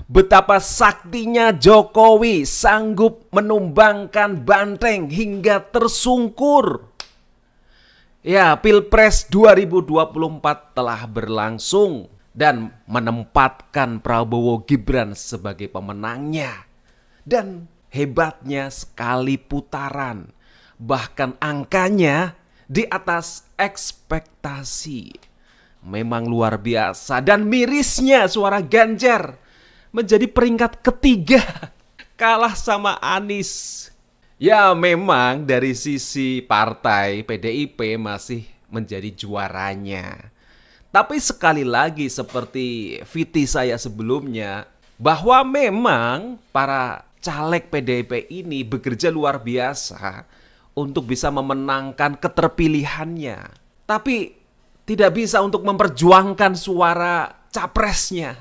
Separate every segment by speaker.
Speaker 1: Betapa saktinya Jokowi sanggup menumbangkan banteng hingga tersungkur. Ya, Pilpres 2024 telah berlangsung dan menempatkan Prabowo Gibran sebagai pemenangnya. Dan hebatnya sekali putaran, bahkan angkanya di atas ekspektasi. Memang luar biasa. Dan mirisnya suara Ganjar menjadi peringkat ketiga, kalah sama Anies. Ya, memang dari sisi partai PDIP masih menjadi juaranya. Tapi sekali lagi seperti VT saya sebelumnya, bahwa memang para caleg PDIP ini bekerja luar biasa untuk bisa memenangkan keterpilihannya. Tapi tidak bisa untuk memperjuangkan suara capresnya.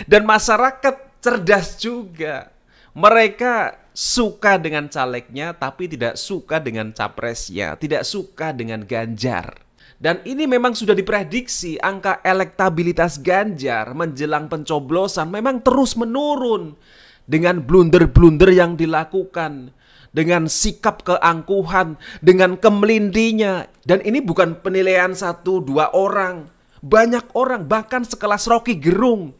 Speaker 1: Dan masyarakat cerdas juga. Mereka suka dengan calegnya tapi tidak suka dengan capresnya, tidak suka dengan Ganjar. Dan ini memang sudah diprediksi, angka elektabilitas Ganjar menjelang pencoblosan memang terus menurun dengan blunder-blunder yang dilakukan, dengan sikap keangkuhan, dengan kemelindinya. Dan ini bukan penilaian 1-2 orang. Banyak orang, bahkan sekelas Rocky Gerung,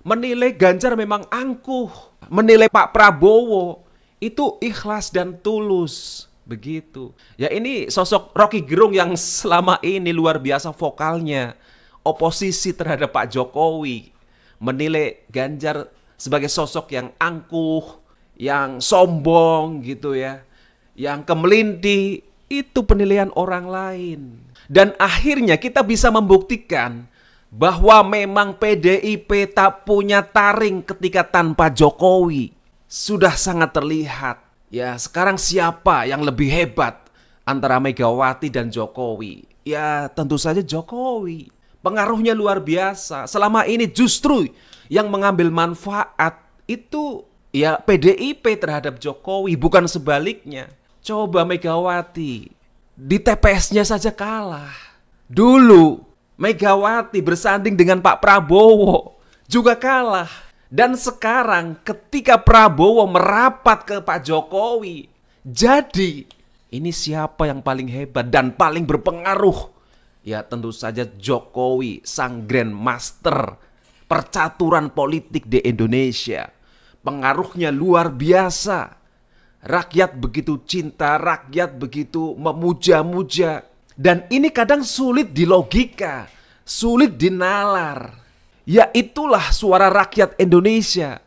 Speaker 1: menilai Ganjar memang angkuh, menilai Pak Prabowo itu ikhlas dan tulus. Begitu. Ya, ini sosok Rocky Gerung yang selama ini luar biasa vokalnya, oposisi terhadap Pak Jokowi, menilai Ganjar sebagai sosok yang angkuh, yang sombong gitu ya, yang kemelindi. Itu penilaian orang lain. Dan akhirnya kita bisa membuktikan bahwa memang PDIP tak punya taring ketika tanpa Jokowi. Sudah sangat terlihat. Ya, sekarang siapa yang lebih hebat antara Megawati dan Jokowi? Ya, tentu saja Jokowi. Pengaruhnya luar biasa. Selama ini justru yang mengambil manfaat itu ya PDIP terhadap Jokowi, bukan sebaliknya. Coba Megawati, di TPS-nya saja kalah. Dulu Megawati bersanding dengan Pak Prabowo juga kalah. Dan sekarang ketika Prabowo merapat ke Pak Jokowi, jadi ini siapa yang paling hebat dan paling berpengaruh? Ya, tentu saja Jokowi, sang grandmaster percaturan politik di Indonesia. Pengaruhnya luar biasa. Rakyat begitu cinta, rakyat begitu memuja-muja. Dan ini kadang sulit dilogika, sulit dinalar. Ya, itulah suara rakyat Indonesia.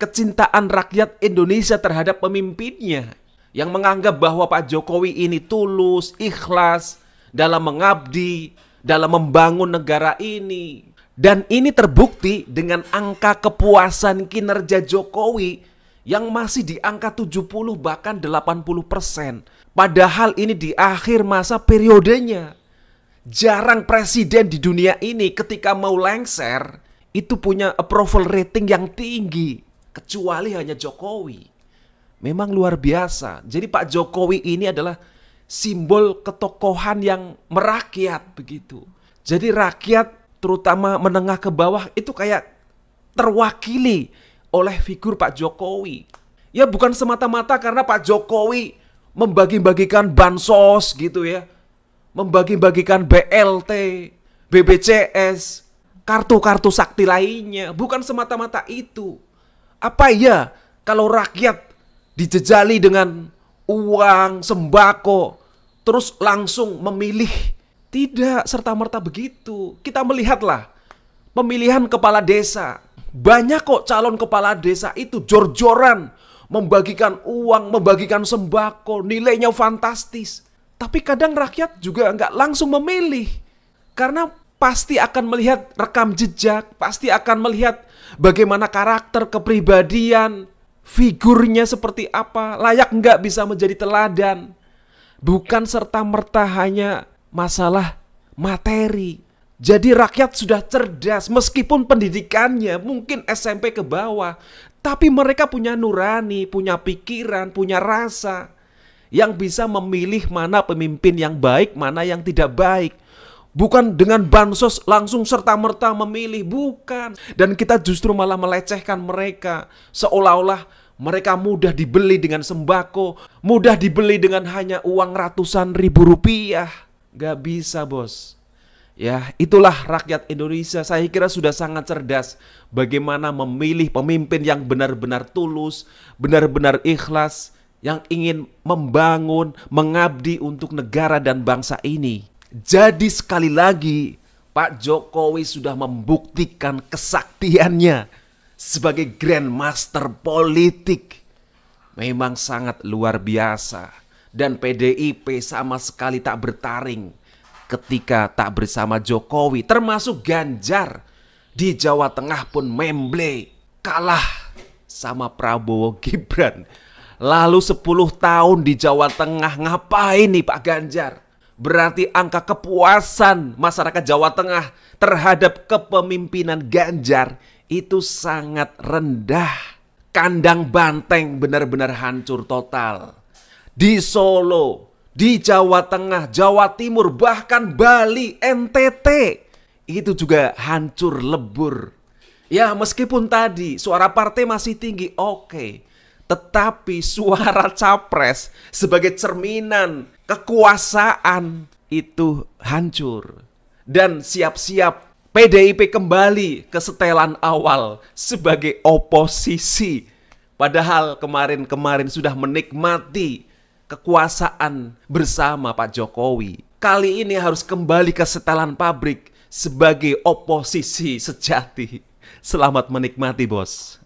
Speaker 1: Kecintaan rakyat Indonesia terhadap pemimpinnya, yang menganggap bahwa Pak Jokowi ini tulus, ikhlas dalam mengabdi, dalam membangun negara ini. Dan ini terbukti dengan angka kepuasan kinerja Jokowi yang masih di angka 70 bahkan 80%. Padahal ini di akhir masa periodenya. Jarang presiden di dunia ini ketika mau lengser itu punya approval rating yang tinggi, kecuali hanya Jokowi. Memang luar biasa. Jadi Pak Jokowi ini adalah simbol ketokohan yang merakyat begitu. Jadi rakyat terutama menengah ke bawah itu kayak terwakili oleh figur Pak Jokowi. Ya, bukan semata-mata karena Pak Jokowi membagi-bagikan bansos gitu ya, membagi-bagikan BLT, BPJS, kartu-kartu sakti lainnya. Bukan semata-mata itu. Apa ya kalau rakyat dijejali dengan uang, sembako, terus langsung memilih? Tidak serta-merta begitu. Kita melihatlah pemilihan kepala desa. Banyak kok calon kepala desa itu jor-joran, membagikan uang, membagikan sembako, nilainya fantastis. Tapi kadang rakyat juga nggak langsung memilih. Karena pasti akan melihat rekam jejak, pasti akan melihat bagaimana karakter, kepribadian, figurnya seperti apa, layak nggak bisa menjadi teladan. Bukan serta-merta hanya masalah materi. Jadi rakyat sudah cerdas, meskipun pendidikannya mungkin SMP ke bawah, tapi mereka punya nurani, punya pikiran, punya rasa yang bisa memilih mana pemimpin yang baik, mana yang tidak baik. Bukan dengan bansos langsung serta-merta memilih, bukan. Dan kita justru malah melecehkan mereka, seolah-olah mereka mudah dibeli dengan sembako, mudah dibeli dengan hanya uang ratusan ribu rupiah. Gak bisa, bos. Ya, itulah rakyat Indonesia. Saya kira sudah sangat cerdas bagaimana memilih pemimpin yang benar-benar tulus, benar-benar ikhlas, yang ingin membangun, mengabdi untuk negara dan bangsa ini. Jadi sekali lagi, Pak Jokowi sudah membuktikan kesaktiannya sebagai grandmaster politik. Memang sangat luar biasa. Dan PDIP sama sekali tak bertaring ketika tak bersama Jokowi. Termasuk Ganjar di Jawa Tengah pun memble, kalah sama Prabowo Gibran. Lalu 10 tahun di Jawa Tengah ngapain nih Pak Ganjar? Berarti angka kepuasan masyarakat Jawa Tengah terhadap kepemimpinan Ganjar itu sangat rendah. Kandang banteng benar-benar hancur total. Di Solo, di Jawa Tengah, Jawa Timur, bahkan Bali, NTT, itu juga hancur lebur. Ya, meskipun tadi suara partai masih tinggi, oke. Tetapi suara capres sebagai cerminan kekuasaan itu hancur. Dan siap-siap PDIP kembali ke setelan awal sebagai oposisi. Padahal kemarin-kemarin sudah menikmati kekuasaan bersama Pak Jokowi. Kali ini harus kembali ke setelan pabrik sebagai oposisi sejati. Selamat menikmati, bos.